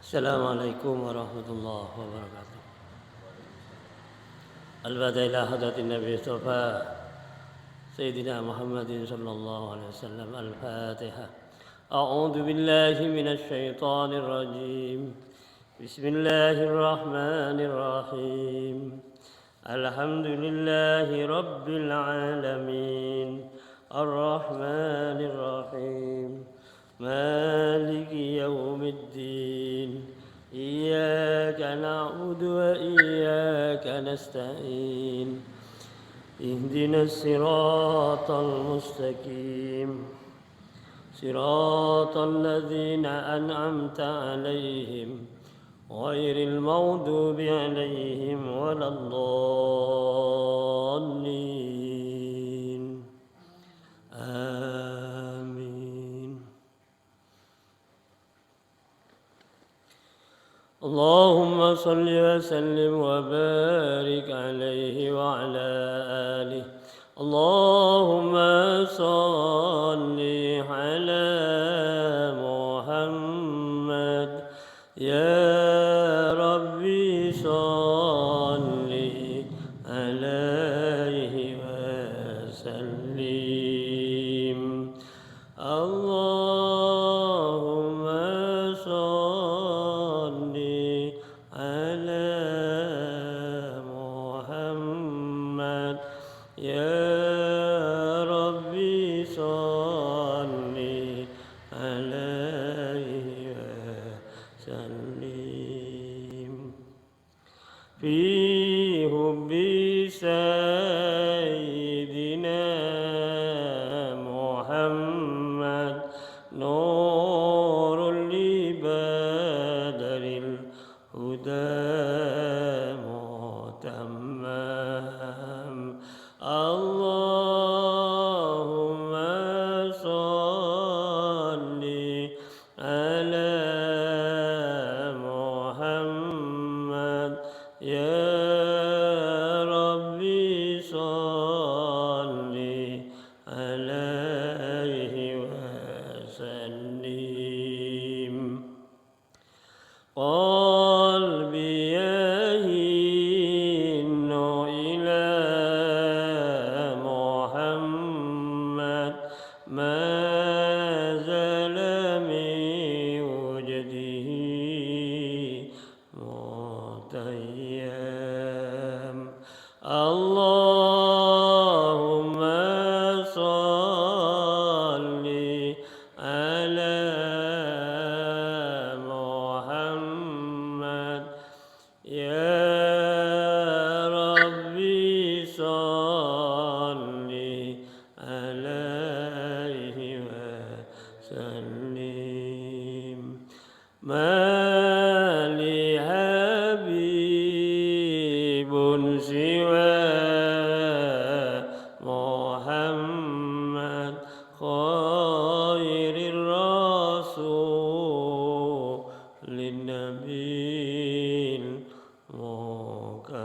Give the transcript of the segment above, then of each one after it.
Assalamualaikum warahmatullahi wabarakatuh. Al-Fatiha ila hadratin Nabi Mustafa Sayyidina Muhammadin sallallahu alaihi wasallam. Al-Fatiha. A'udzu billahi minasy syaithanir rajim. Bismillahirrahmanirrahim. Alhamdulillahi rabbil alamin. Ar-Rahmanir Rahim. Maliki yaumiddin. إياك نعبد وإياك نستعين اهدنا الصراط المستقيم صراط الذين أنعمت عليهم غير المغضوب عليهم ولا الضالين آمين. اللهم صل وسلم وبارك عليه وعلى آله. اللهم صل على محمد يا ربي صل عليه وسلم. اللهم صل على محمد يا ربي صل عليه وسلم. في حب سيدنا محمد نور لبدر الهدى متمم. اللهم صل على محمد يا ربي صل عليه وسلم. قلبي يهين إلى محمد ما زال من وجده متيم. اللهم صل على محمد يا ربي صل عليه وسلم. ما لي حبيب سوى محمد خير الرسول للنبي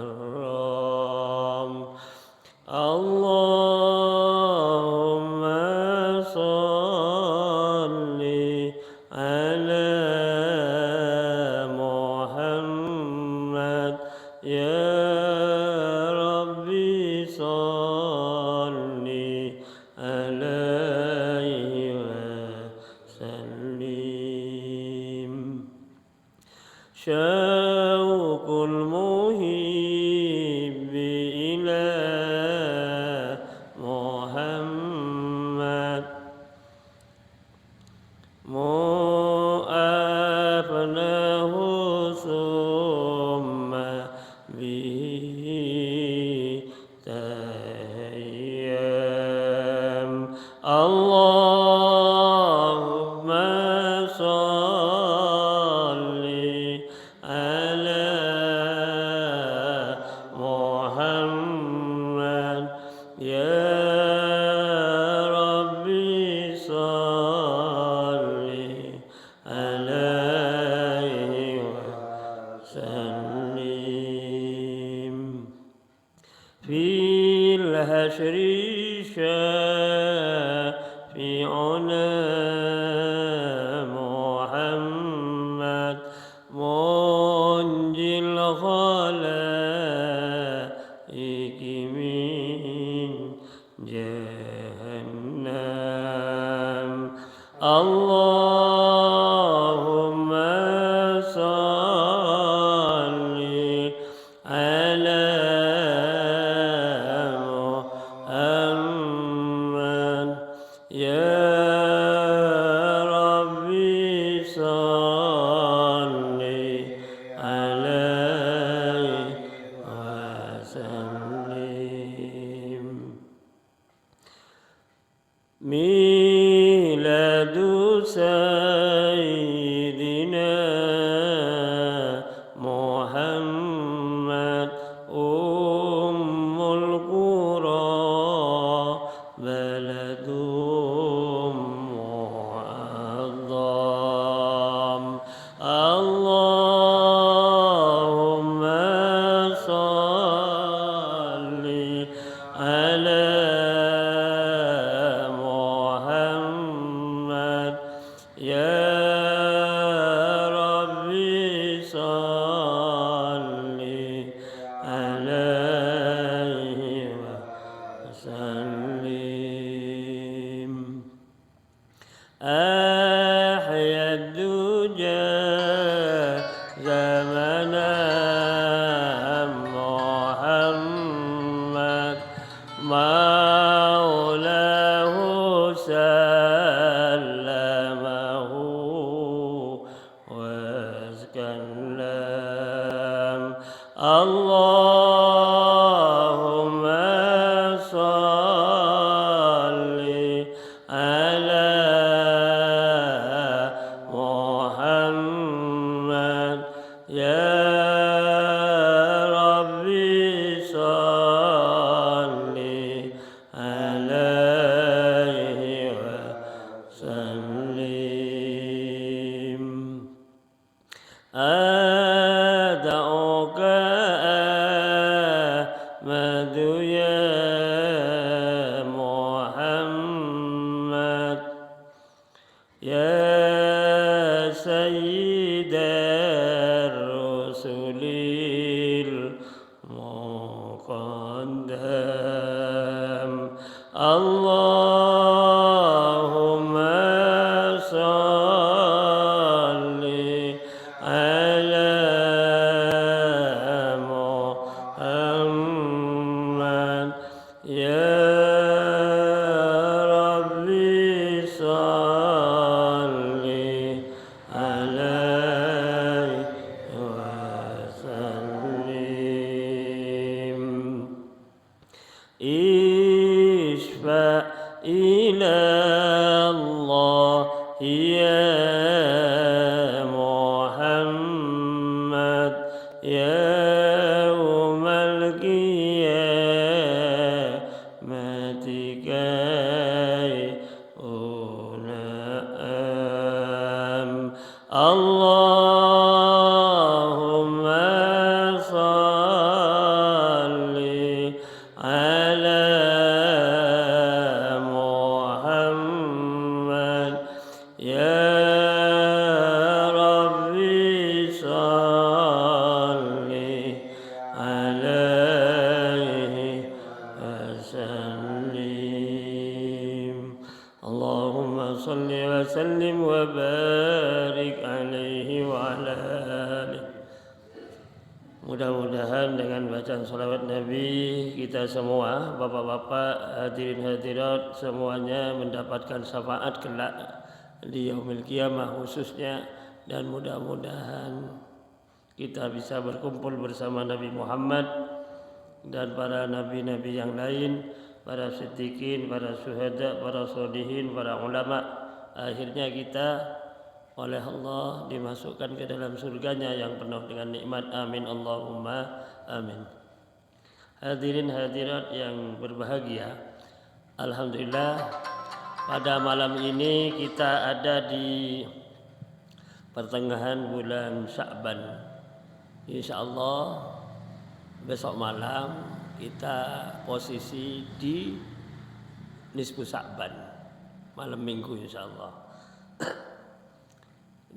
المكرم. اللهم صل على محمد يا ربي صل عليه وسلم. شوق المحب إلى محمد أفناه ثم به تيم. اللهم صل Allahumma salli ala Muhammad ya Rabbi salli alaihi wasallim. Miladu Sayyidina Muhammad Ummul Qura Baladum Mu'azzam. Allahumma salli ala ya Rabbi salli alaihi wasallim. Ahya duja zamana Muhammad maulahu Allahumma salli ala Muhammad ya Rabbi salli alaihi wasallim. Ad'uka Ahmadu ya Muhammad ya Sayyidar Rusulil Muqaddam. Allahumma salli ala Muhammad ya Rabbi salli alaihi wasallim. Ishfa ila Allah ya Muhammad yaumal qiyamati kay unam. Allahumma salli ala Muhammad ya Rabbi salli alaihi wasallim. Allahumma salli wa sallim wa barik alaihi wa ala alihi. Mudah-mudahan dengan bacaan salawat Nabi kita semua, bapak-bapak, hadirin hadirat semuanya mendapatkan syafaat kelak di yaumil qiyamah khususnya, dan mudah-mudahan kita bisa berkumpul bersama Nabi Muhammad dan para nabi-nabi yang lain, para siddiqin, para syuhada, para sholihin, para ulama. Akhirnya kita oleh Allah dimasukkan ke dalam surganya yang penuh dengan nikmat. Amin Allahumma amin. Hadirin hadirat yang berbahagia, alhamdulillah pada malam ini kita ada di pertengahan bulan Sya'ban. Insyaallah besok malam kita posisi di nisfu Sya'ban, malam minggu insyaallah.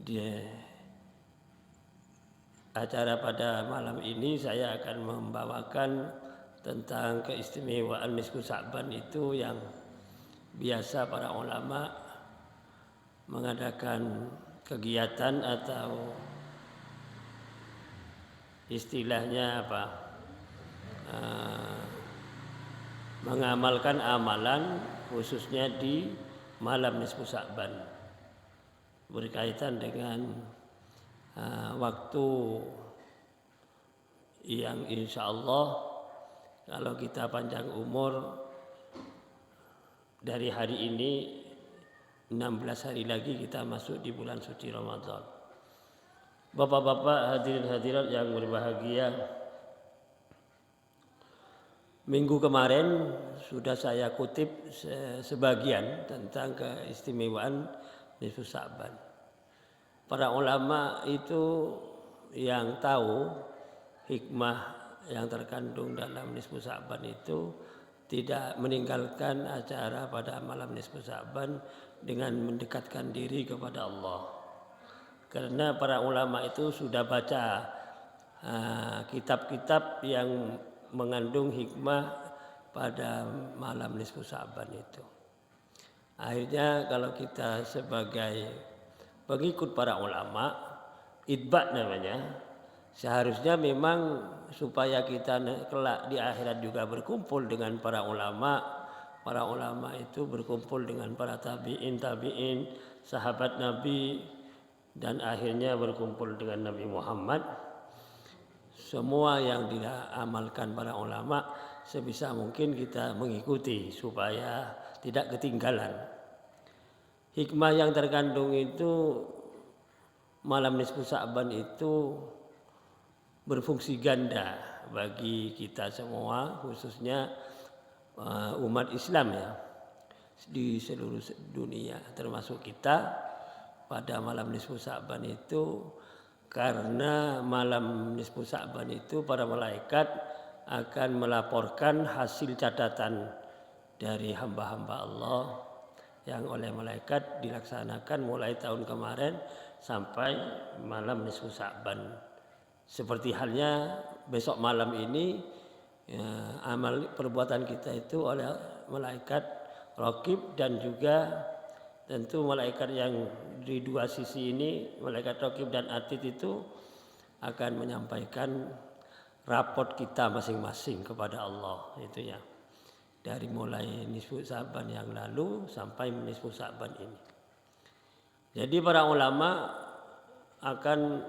Di acara pada malam ini saya akan membawakan tentang keistimewaan nisfu Sya'ban itu yang biasa para ulama mengadakan kegiatan atau istilahnya apa, mengamalkan amalan khususnya di malam nisfu Sya'ban berkaitan dengan waktu yang insya Allah kalau kita panjang umur dari hari ini 16 hari lagi kita masuk di bulan suci Ramadan. Bapak-bapak, hadirin hadirat yang berbahagia, minggu kemarin sudah saya kutip sebagian tentang keistimewaan nisfu Sya'ban. Para ulama itu yang tahu hikmah yang terkandung dalam nisfu Sya'ban itu tidak meninggalkan acara pada malam nisfu Sya'ban dengan mendekatkan diri kepada Allah. Karena para ulama itu sudah baca kitab-kitab yang mengandung hikmah pada malam nisfu Sya'ban itu. Akhirnya kalau kita sebagai pengikut para ulama, itba namanya, seharusnya memang supaya kita kelak di akhirat juga berkumpul dengan para ulama. Para ulama itu berkumpul dengan para tabi'in, sahabat Nabi, dan akhirnya berkumpul dengan Nabi Muhammad. Semua yang diamalkan para ulama sebisa mungkin kita mengikuti supaya tidak ketinggalan. Hikmah yang terkandung itu malam nisfu Sya'ban itu berfungsi ganda bagi kita semua, khususnya umat Islam ya di seluruh dunia termasuk kita pada malam nisfu Sya'ban itu. Karena malam nisfu Sya'ban itu para malaikat akan melaporkan hasil catatan dari hamba-hamba Allah yang oleh malaikat dilaksanakan mulai tahun kemarin sampai malam nisfu Sya'ban. Seperti halnya besok malam ini amal perbuatan kita itu oleh malaikat Raqib dan juga tentu malaikat yang di dua sisi ini, malaikat Raqib dan Atid itu akan menyampaikan raport kita masing-masing kepada Allah itu ya. Dari mulai nisfu Sya'ban yang lalu sampai nisfu Sya'ban ini. Jadi para ulama akan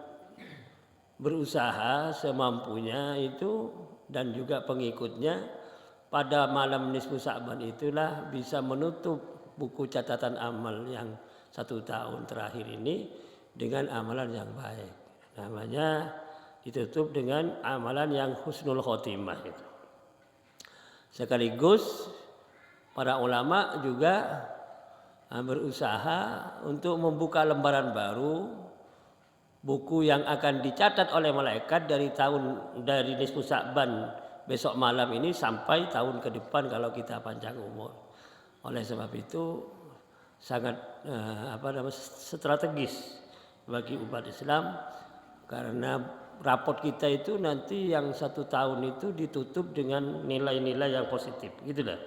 berusaha semampunya itu dan juga pengikutnya pada malam nisfu Sya'ban itulah bisa menutup buku catatan amal yang 1 tahun terakhir ini dengan amalan yang baik. Namanya ditutup dengan amalan yang husnul khotimah itu. Sekaligus para ulama juga berusaha untuk membuka lembaran baru, buku yang akan dicatat oleh malaikat dari nisfu Sya'ban besok malam ini sampai tahun ke depan kalau kita panjang umur. Oleh sebab itu sangat strategis bagi umat Islam karena raport kita itu nanti yang 1 tahun itu ditutup dengan nilai-nilai yang positif, gitulah.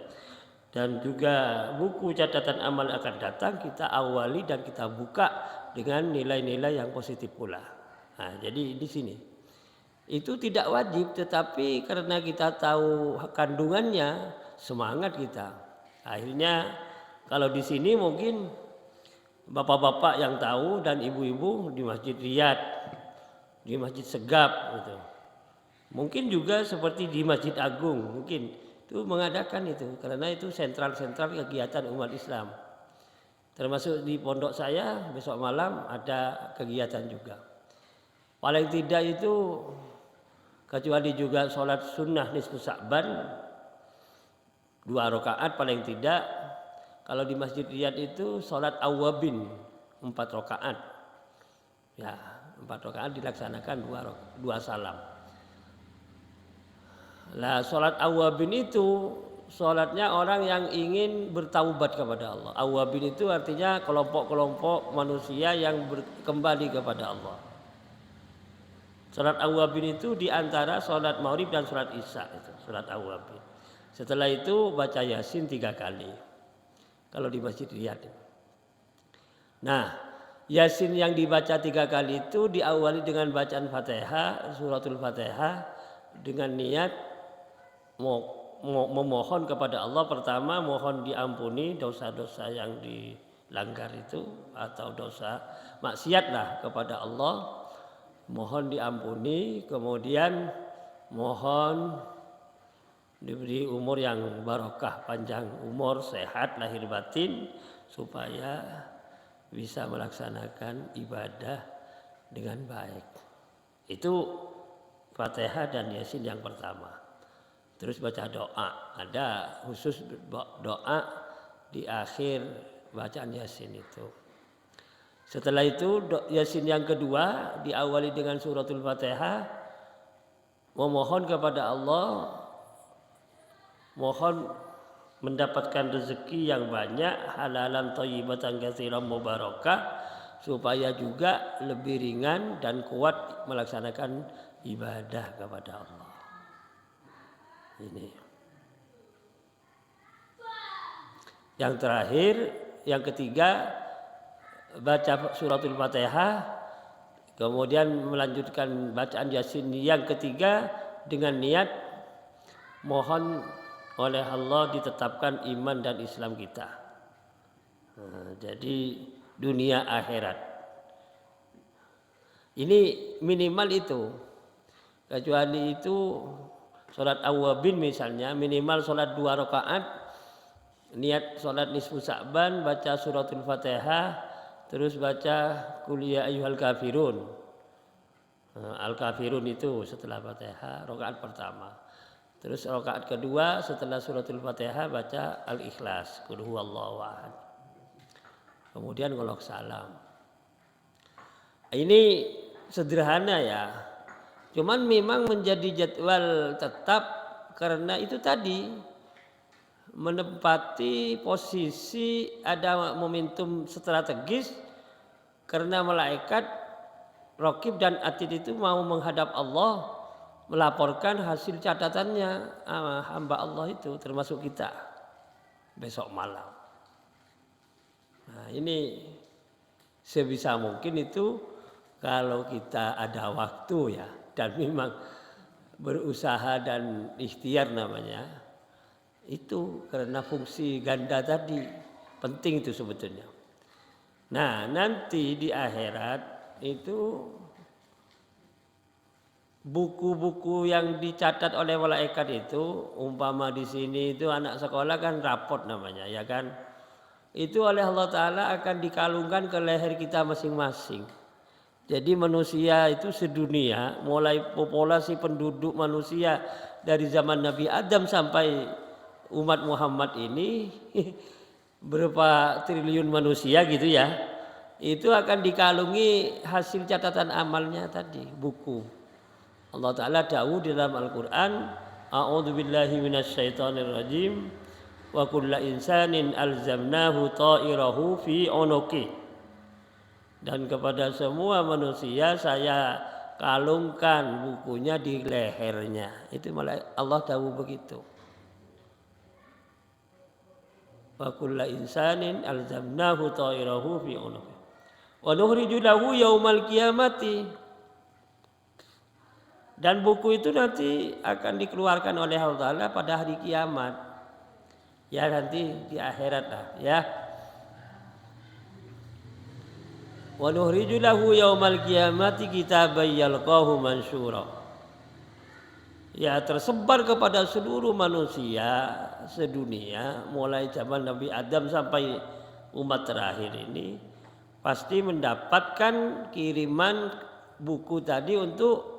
Dan juga buku catatan amal akan datang kita awali dan kita buka dengan nilai-nilai yang positif pula. Nah, jadi di sini itu tidak wajib, tetapi karena kita tahu kandungannya semangat kita. Akhirnya kalau di sini mungkin bapak-bapak yang tahu dan ibu-ibu di Masjid Riyadh, di Masjid Segap gitu. Mungkin juga seperti di Masjid Agung mungkin itu mengadakan itu karena itu sentral-sentral kegiatan umat Islam. Termasuk di pondok saya besok malam ada kegiatan juga. Paling tidak itu kecuali juga sholat sunnah nisfu Sya'ban 2 rakaat paling tidak. Kalau di Masjid Riyadh itu sholat awwabin 4 rakaat. Ya, 4 rakaat dilaksanakan 2 salam. Nah, sholat awwabin itu sholatnya orang yang ingin bertaubat kepada Allah. Awwabin itu artinya kelompok-kelompok manusia yang kembali kepada Allah. Sholat awwabin itu diantara sholat maghrib dan sholat isya itu sholat awwabin. Setelah itu baca Yasin 3 kali. Kalau di Masjid Riyadh. Nah, Yasin yang dibaca 3 kali itu diawali dengan bacaan Fatihah, suratul Fatihah dengan niat memohon kepada Allah. Pertama mohon diampuni dosa-dosa yang dilanggar itu atau dosa maksiat lah kepada Allah, mohon diampuni. Kemudian mohon diberi umur yang barokah, panjang umur, sehat lahir batin, supaya bisa melaksanakan ibadah dengan baik. Itu Fatihah dan Yasin yang pertama. Terus baca doa. Ada khusus doa di akhir bacaan Yasin itu. Setelah itu Yasin yang kedua diawali dengan suratul Fatihah, memohon kepada Allah, mohon mendapatkan rezeki yang banyak, halalan thayyibatan katsiran mubarakah, supaya juga lebih ringan dan kuat melaksanakan ibadah kepada Allah. Ini. Yang terakhir, yang ketiga, baca suratul Fatihah, kemudian melanjutkan bacaan Yasin yang ketiga dengan niat mohon oleh Allah ditetapkan iman dan Islam kita. Nah, jadi dunia akhirat. Ini minimal itu. Kecuali itu sholat awwabin misalnya, minimal sholat 2 rakaat, niat sholat nisfu Sa'ban, baca suratul Fatihah, terus baca qul ya ayyuhal kafirun. Al-kafirun itu setelah Fatihah, rakaat pertama. Terus rakaat kedua setelah suratul Fatihah baca Al-Ikhlas, qul huwallahu ahad. Kemudian ngelok salam. Ini sederhana ya. Cuman memang menjadi jadwal tetap karena itu tadi menempati posisi ada momentum strategis karena malaikat Raqib dan Atid itu mau menghadap Allah, melaporkan hasil catatannya hamba Allah itu termasuk kita besok malam. Nah, ini sebisa mungkin itu kalau kita ada waktu ya, dan memang berusaha dan ikhtiar namanya, itu karena fungsi ganda tadi penting itu sebetulnya. Nah, nanti di akhirat itu buku-buku yang dicatat oleh malaikat itu, umpama di sini itu anak sekolah kan rapot namanya, ya kan? Itu oleh Allah Ta'ala akan dikalungkan ke leher kita masing-masing. Jadi manusia itu sedunia, mulai populasi penduduk manusia dari zaman Nabi Adam sampai umat Muhammad ini berapa triliun manusia gitu ya, itu akan dikalungi hasil catatan amalnya tadi, buku. Allah Ta'ala dawuh di dalam Al-Quran, a'udzubillahi minasyaitonirrajim, wa kulla insanin alzamnahu ta'irahu fi unuqi. Dan kepada semua manusia saya kalungkan bukunya di lehernya. Itu malah Allah dawuh begitu. Wa kulla insanin alzamnahu ta'irahu fi unuqi. Wa nukhriju lahu yaumal qiyamati. Dan buku itu nanti akan dikeluarkan oleh Allah Ta'ala pada hari kiamat. Ya nanti di akhirat lah ya. Wa nukhriju lahu yaumal qiyamati kitaban yalqahu mansyura. Ya tersebar kepada seluruh manusia sedunia mulai zaman Nabi Adam sampai umat terakhir ini pasti mendapatkan kiriman buku tadi untuk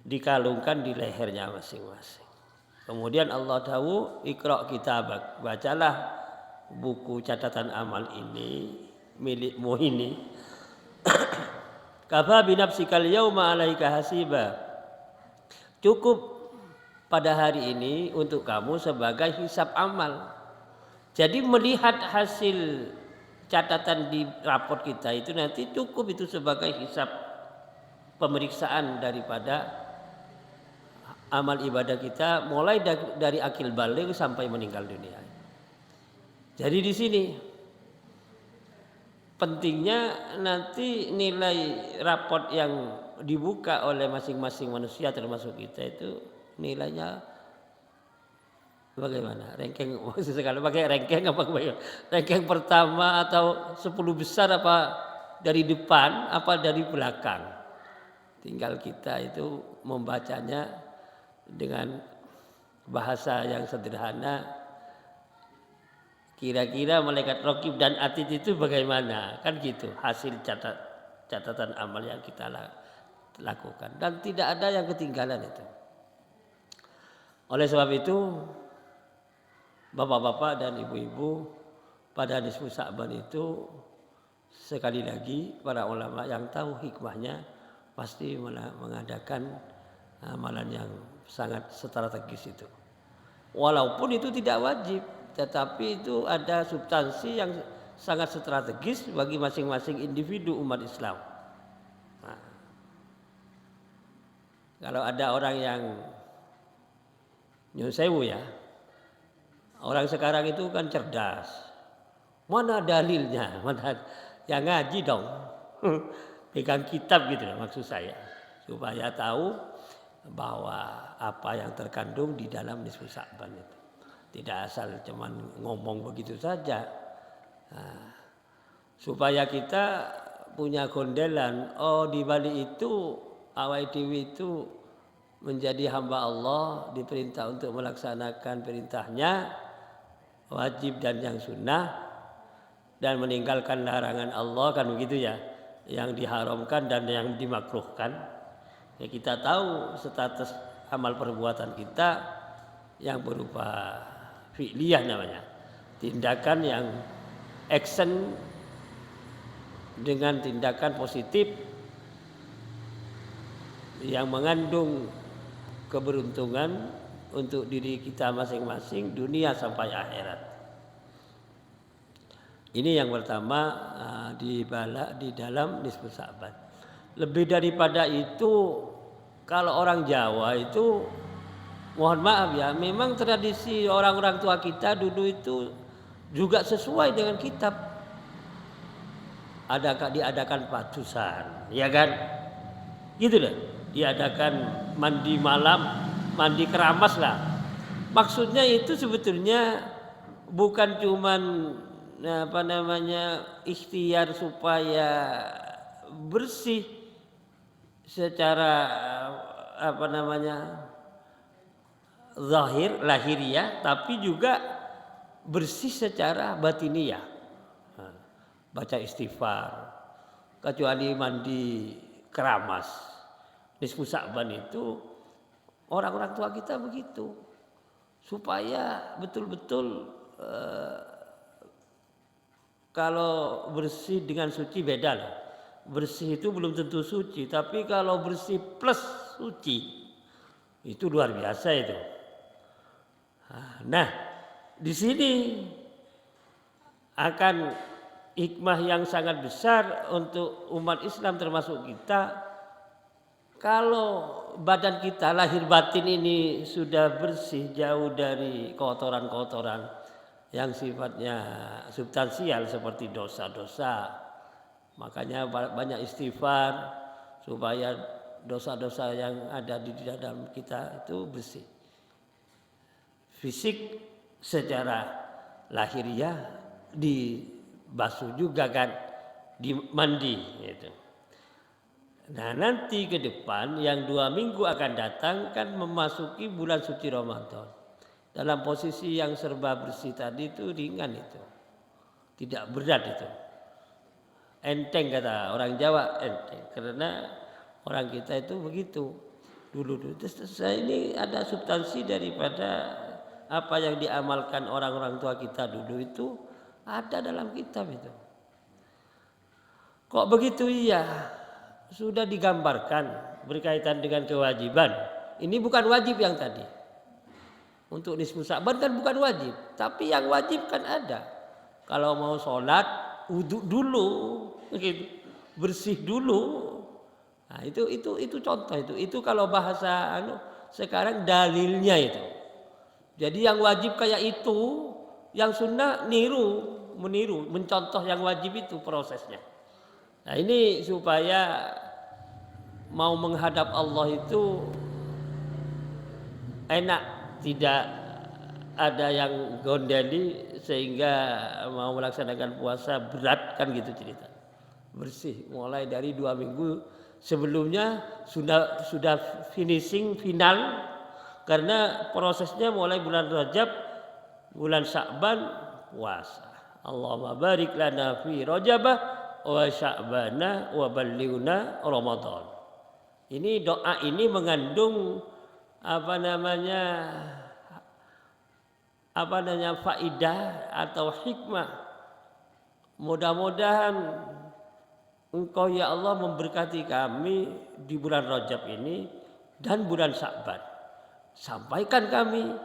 dikalungkan di lehernya masing-masing. Kemudian Allah dawuh, Iqra' kitabak, bacalah buku catatan amal ini milikmu ini. Kafa binafsikal yauma 'alaika hasiba. Cukup pada hari ini untuk kamu sebagai hisab amal. Jadi melihat hasil catatan di raport kita itu nanti cukup itu sebagai hisab pemeriksaan daripada amal ibadah kita mulai dari akil baligh sampai meninggal dunia. Jadi di sini pentingnya nanti nilai raport yang dibuka oleh masing-masing manusia termasuk kita itu nilainya bagaimana? Ranking maksud sekali pakai ranking apa bagaimana? Ranking pertama atau 10 besar apa dari depan apa dari belakang? Tinggal kita itu membacanya dengan bahasa yang sederhana. Kira-kira malaikat raqib dan atid itu bagaimana? Kan gitu hasil catatan amal yang kita lakukan. Dan tidak ada yang ketinggalan itu. Oleh sebab itu, bapak-bapak dan ibu-ibu pada nisfu Sa'ban itu sekali lagi para ulama yang tahu hikmahnya pasti mengadakan amalan yang sangat strategis itu. Walaupun itu tidak wajib, tetapi itu ada substansi yang sangat strategis bagi masing-masing individu umat Islam. Nah, kalau ada orang yang nyun sewu ya, orang sekarang itu kan cerdas. Mana dalilnya? Mana yang ngaji dong? Pegang kitab gitu maksud saya, supaya tahu bahwa apa yang terkandung di dalam nisfu Sa'ban itu. Tidak asal cuman ngomong begitu saja. Nah, supaya kita punya gondelan, oh di balik itu awake dhewe itu menjadi hamba Allah, diperintah untuk melaksanakan perintahnya wajib dan yang sunnah, dan meninggalkan larangan Allah, kan begitu ya, yang diharamkan dan yang dimakruhkan. Ya, kita tahu status amal perbuatan kita yang berupa fi'liyah namanya, tindakan yang action dengan tindakan positif yang mengandung keberuntungan untuk diri kita masing-masing dunia sampai akhirat. Ini yang pertama di dalam nisfu Sa'ban. Lebih daripada itu, kalau orang Jawa itu mohon maaf ya, memang tradisi orang-orang tua kita dulu itu juga sesuai dengan kitab. Diadakan padusan, ya kan? Gitu loh. Diadakan mandi malam, mandi keramas lah. Maksudnya itu sebetulnya bukan cuman ikhtiar supaya bersih secara zahir, lahiriah, tapi juga bersih secara batiniyah. Baca istighfar, kecuali mandi keramas. Nisfu Sa'ban itu orang-orang tua kita begitu. Supaya betul-betul kalau bersih dengan suci beda lah. Bersih itu belum tentu suci, tapi kalau bersih plus suci itu luar biasa itu. Nah, di sini akan hikmah yang sangat besar untuk umat Islam termasuk kita. Kalau badan kita lahir batin ini sudah bersih, jauh dari kotoran-kotoran yang sifatnya substansial seperti dosa-dosa, makanya banyak istighfar supaya dosa-dosa yang ada di dalam kita itu bersih. Fisik secara lahiriah dibasuh juga kan, dimandi gitu. Nah, nanti ke depan yang 2 minggu akan datang kan memasuki bulan suci Ramadan. Dalam posisi yang serba bersih tadi itu ringan itu. Tidak berat itu. Enteng kata orang Jawa, enteng. Karena orang kita itu begitu. Dulu. Saya ini ada substansi daripada apa yang diamalkan orang-orang tua kita dulu itu ada dalam kitab itu. Kok begitu? Iya, sudah digambarkan berkaitan dengan kewajiban. Ini bukan wajib yang tadi. Untuk nisfu Sa'ban kan bukan wajib, tapi yang wajib kan ada. Kalau mau sholat, wudhu dulu, gitu. Bersih dulu. Nah, itu contoh itu. Itu kalau bahasa sekarang dalilnya itu. Jadi yang wajib kayak itu, yang sunnah niru, meniru, mencontoh yang wajib itu prosesnya. Nah ini supaya mau menghadap Allah itu enak, tidak ada yang gondeli sehingga mau melaksanakan puasa berat kan gitu cerita. Bersih mulai dari 2 minggu sebelumnya sudah finishing final karena prosesnya mulai bulan Rajab, bulan Sya'ban puasa. Allahumma barik lana fi Rajabah wa Sya'bana wa ballighna Ramadan. Ini doa ini mengandung faidah atau hikmah. Mudah-mudahan Engkau ya Allah memberkati kami di bulan Rajab ini dan bulan Sya'ban. Sampaikan kami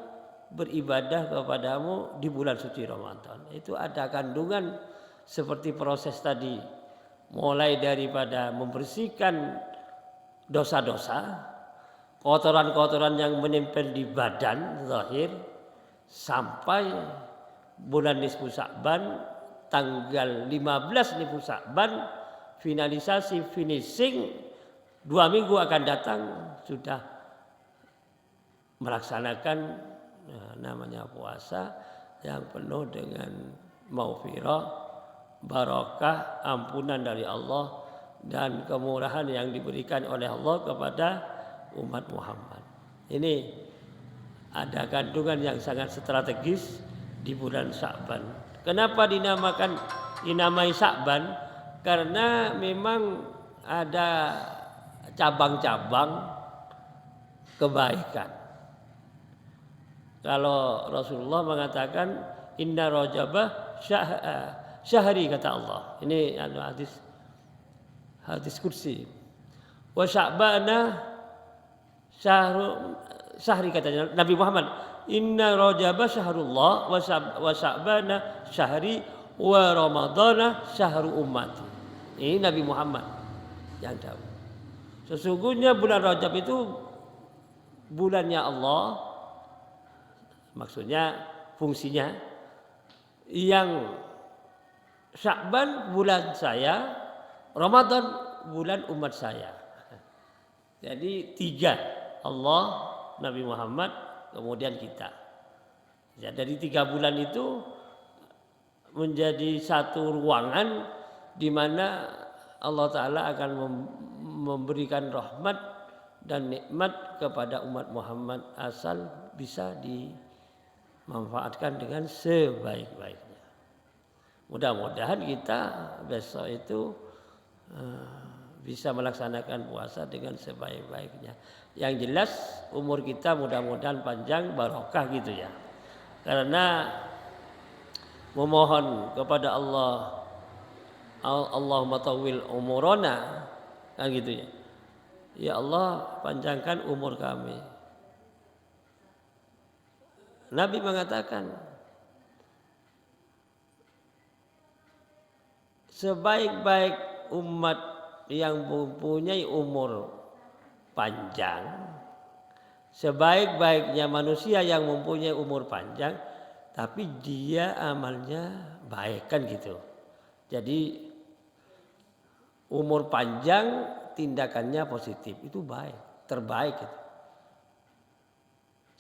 beribadah kepadamu di bulan suci Ramadan. Itu ada kandungan seperti proses tadi. Mulai daripada membersihkan dosa-dosa, kotoran-kotoran yang menempel di badan zahir, sampai bulan nisfu Sya'ban tanggal 15 nisfu Sya'ban finishing 2 minggu akan datang sudah melaksanakan namanya puasa yang penuh dengan maghfirah, barakah, ampunan dari Allah dan kemurahan yang diberikan oleh Allah kepada umat Muhammad. Ini ada kandungan yang sangat strategis di bulan Sya'ban. Kenapa dinamai Sya'ban? Karena memang ada cabang-cabang kebaikan. Kalau Rasulullah mengatakan inna rajabah syahri kata Allah. Ini hadis kursi. Wa sya'bana syahri katanya Nabi Muhammad. Inna rajabah syahrullah wa sya'bana syahri wa ramadana syahru ummati. Ini Nabi Muhammad yang tahu. Sesungguhnya bulan Rajab itu bulannya Allah. Maksudnya fungsinya yang Sya'ban bulan saya, Ramadan bulan umat saya. Jadi 3, Allah, Nabi Muhammad, kemudian kita. Ya, dari 3 bulan itu menjadi satu ruangan di mana Allah Ta'ala akan memberikan rahmat dan nikmat kepada umat Muhammad asal bisa dimanfaatkan dengan sebaik-baiknya. Mudah-mudahan kita besok itu bisa melaksanakan puasa dengan sebaik-baiknya. Yang jelas umur kita mudah-mudahan panjang barokah gitu ya. Karena memohon kepada Allah, Allahumma tawwil umurana, kan gitu ya. Ya Allah panjangkan umur kami. Nabi mengatakan sebaik-baik umat yang mempunyai umur panjang, sebaik-baiknya manusia yang mempunyai umur panjang, tapi dia amalnya baik kan gitu. Jadi umur panjang tindakannya positif itu baik, terbaik gitu.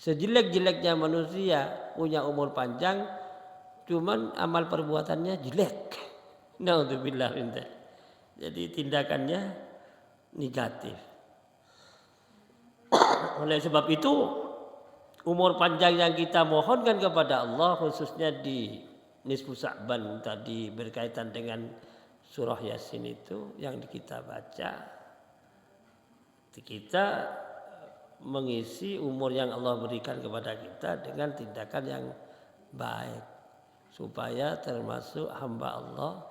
Sejelek-jeleknya manusia punya umur panjang, cuman amal perbuatannya jelek. Naudzubillah min dzalik. Jadi tindakannya negatif. Oleh sebab itu umur panjang yang kita mohonkan kepada Allah khususnya di nisfu Sya'ban tadi berkaitan dengan surah Yasin itu yang kita baca, kita mengisi umur yang Allah berikan kepada kita dengan tindakan yang baik supaya termasuk hamba Allah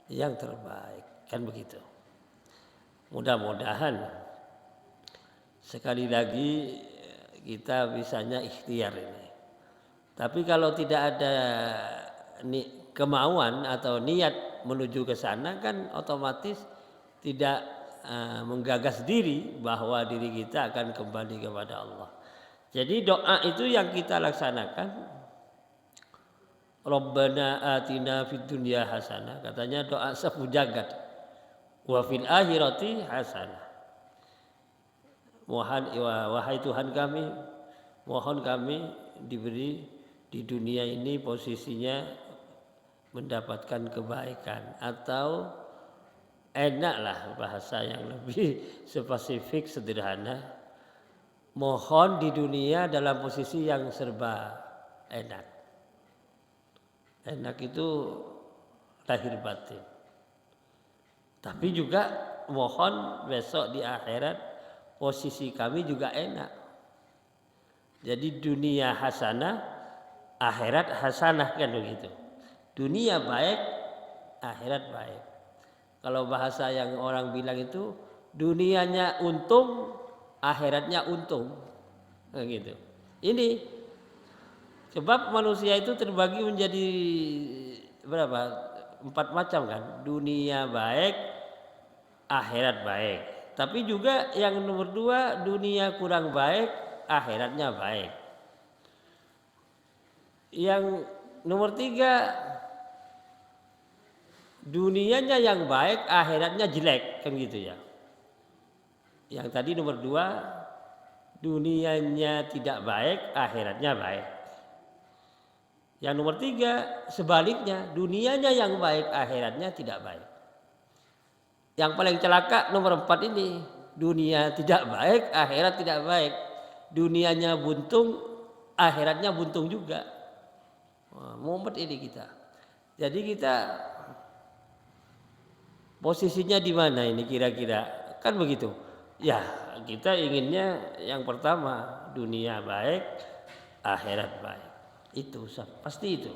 yang terbaik, kan begitu. Mudah-mudahan sekali lagi kita bisanya ikhtiar ini. Tapi kalau tidak ada kemauan atau niat menuju ke sana kan otomatis tidak menggagas diri bahwa diri kita akan kembali kepada Allah. Jadi doa itu yang kita laksanakan Rabbana atina fid dunya hasanah, katanya doa sapu jagat. Wa fil akhirati hasanah. Wahai Tuhan kami, mohon kami diberi di dunia ini posisinya mendapatkan kebaikan, atau enaklah bahasa yang lebih spesifik sederhana, mohon di dunia dalam posisi yang serba enak. Enak itu lahir batin. Tapi juga mohon besok di akhirat posisi kami juga enak. Jadi dunia hasanah, akhirat hasanah, kan begitu. Dunia baik, akhirat baik. Kalau bahasa yang orang bilang itu dunianya untung, akhiratnya untung. Nah, gitu. Ini sebab manusia itu terbagi menjadi berapa? 4 macam kan. Dunia baik, akhirat baik. Tapi juga yang nomor 2, dunia kurang baik, akhiratnya baik. Yang nomor 3, dunianya yang baik, akhiratnya jelek, kan gitu ya. Yang tadi nomor 2, dunianya tidak baik, akhiratnya baik. Yang nomor 3, sebaliknya, dunianya yang baik, akhiratnya tidak baik. Yang paling celaka nomor 4 ini, dunia tidak baik, akhirat tidak baik. Dunianya buntung, akhiratnya buntung juga. Wah, mumet ini kita. Jadi kita posisinya di mana ini kira-kira? Kan begitu. Ya, kita inginnya yang pertama, dunia baik, akhirat baik. Itu pasti itu.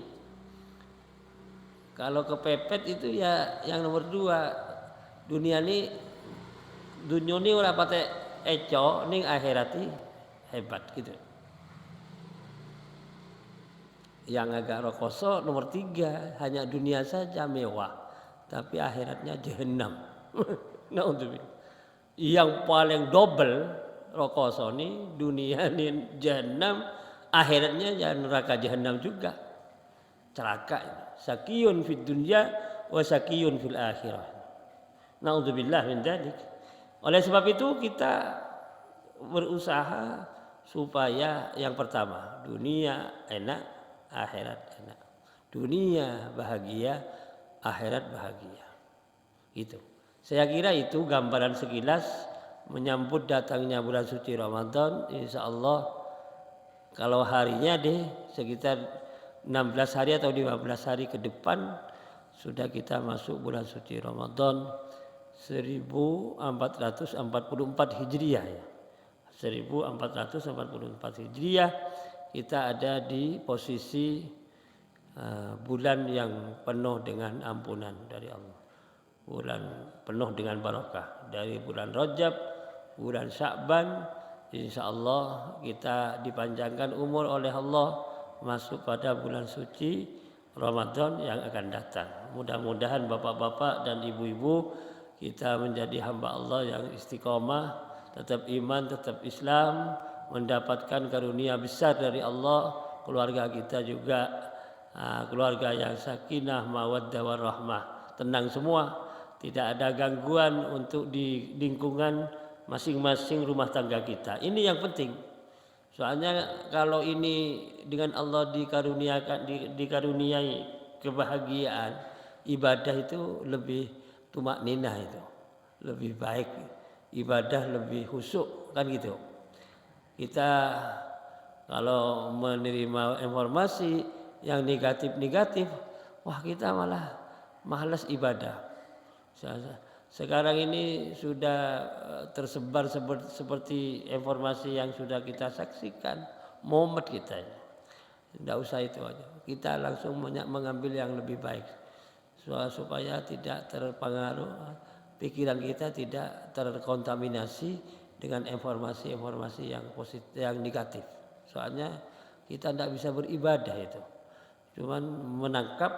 Kalau kepepet itu ya yang nomor 2, dunia ini ora pate eco, ning akhirati hebat gitu. Yang agak rokoso nomor 3, hanya dunia saja mewah, tapi akhiratnya jahanam. Naudzubillah. Yang paling double rokoso nih, dunia ini jahanam, akhiratnya ya neraka jahanam juga. Celaka. Sakiyun fid dunya wa sakiyun fil akhirah. Naudzubillah min dzalik. Oleh sebab itu kita berusaha supaya yang pertama, dunia enak, akhirat enak. Dunia bahagia, akhirat bahagia. Itu. Saya kira itu gambaran sekilas menyambut datangnya bulan suci Ramadan. Insyaallah kalau harinya deh sekitar 16 hari atau 15 hari ke depan sudah kita masuk bulan suci Ramadan 1444 Hijriah ya. 1444 Hijriah kita ada di posisi bulan yang penuh dengan ampunan dari Allah. Bulan penuh dengan barokah. Dari bulan Rajab, bulan Sya'ban, insyaallah kita dipanjangkan umur oleh Allah masuk pada bulan suci Ramadan yang akan datang. Mudah-mudahan bapak-bapak dan ibu-ibu kita menjadi hamba Allah yang istiqomah, tetap iman, tetap Islam, mendapatkan karunia besar dari Allah. Keluarga kita juga keluarga yang sakinah, mawaddah warahmah, tenang semua, tidak ada gangguan untuk di lingkungan masing-masing rumah tangga kita. Ini yang penting. Soalnya kalau ini dengan Allah dikaruniai kebahagiaan, ibadah itu lebih tumakninah, itu lebih baik, ibadah lebih khusyuk, kan gitu. Kita kalau menerima informasi yang negatif-negatif, wah kita malah malas ibadah. Sekarang ini sudah tersebar seperti informasi yang sudah kita saksikan, mumet kita. Tidak usah itu aja. Kita langsung mengambil yang lebih baik supaya tidak terpengaruh, pikiran kita tidak terkontaminasi dengan informasi-informasi yang positif, yang negatif. Soalnya kita tidak bisa beribadah itu, cuman menangkap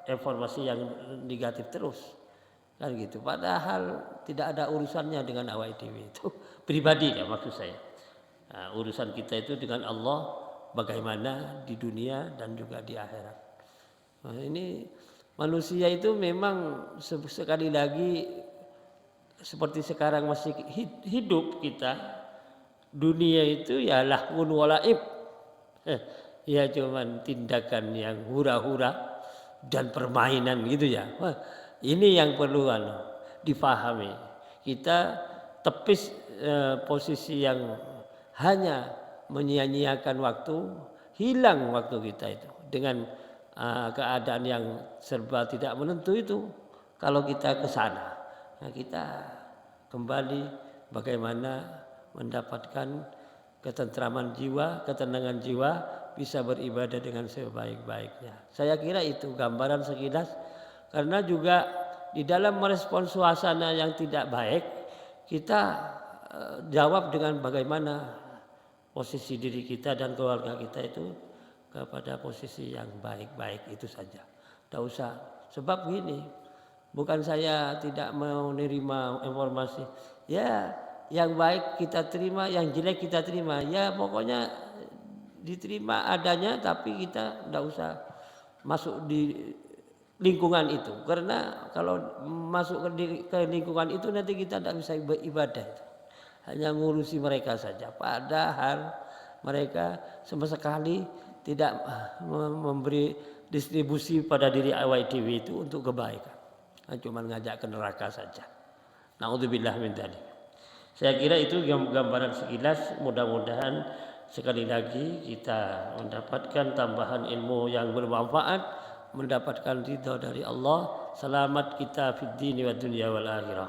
informasi yang negatif terus. Kan gitu. Padahal tidak ada urusannya dengan awak dewi itu pribadi ya maksud saya. Nah, urusan kita itu dengan Allah bagaimana di dunia dan juga di akhirat. Nah, ini manusia itu memang sekali lagi seperti sekarang masih hidup kita, dunia itu ya lahwun walaib. Ya cuman tindakan yang hura-hura dan permainan gitu ya. Wah, ini yang perlu difahami. Kita tepis posisi yang hanya menyia-nyiakan waktu, hilang waktu kita itu dengan keadaan yang serba tidak menentu itu. Kalau kita ke sana, nah kita kembali bagaimana mendapatkan ketentraman jiwa, ketenangan jiwa, bisa beribadah dengan sebaik-baiknya. Saya kira itu gambaran sekilas, karena juga di dalam merespon suasana yang tidak baik, kita jawab dengan bagaimana posisi diri kita dan keluarga kita itu kepada posisi yang baik-baik itu saja. Tidak usah, sebab gini, bukan saya tidak mau menerima informasi, ya yang baik kita terima, yang jelek kita terima, ya pokoknya diterima adanya, tapi kita tidak usah masuk di lingkungan itu, karena kalau masuk ke lingkungan itu nanti kita tidak bisa beribadah, hanya ngurusi mereka saja, padahal mereka sama sekali tidak memberi distribusi pada diri awal dewi itu untuk kebaikan, cuma ngajak ke neraka saja. Naudzubillah min dzalik. Saya kira itu gambaran sekilas, mudah-mudahan sekali lagi kita mendapatkan tambahan ilmu yang bermanfaat, mendapatkan ridha dari Allah, selamat kita fid dini wad dunya wal akhirah.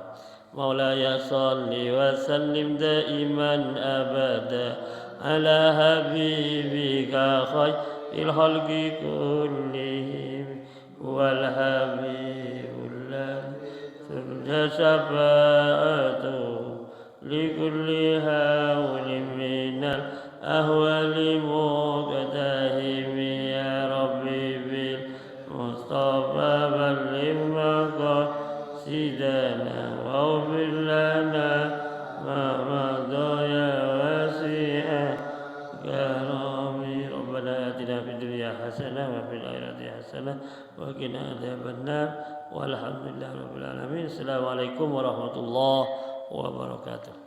Maulaya shalli wa sallim daiman abada ala habibika khairil khalqi kullihim wal habibul ladzi syafa'atu likulli hawlin minal ahwali muqtahim ya rabbi bil mustafa balligh maqasidana waghfir lana ma madha ya wasi'a karami rabbana atina fid dunya hasanah wa fil akhirati hasanah wa qina adzabannar walhamdulillahi rabbil alamin. Assalamualaikum warahmatullahi wabarakatuh.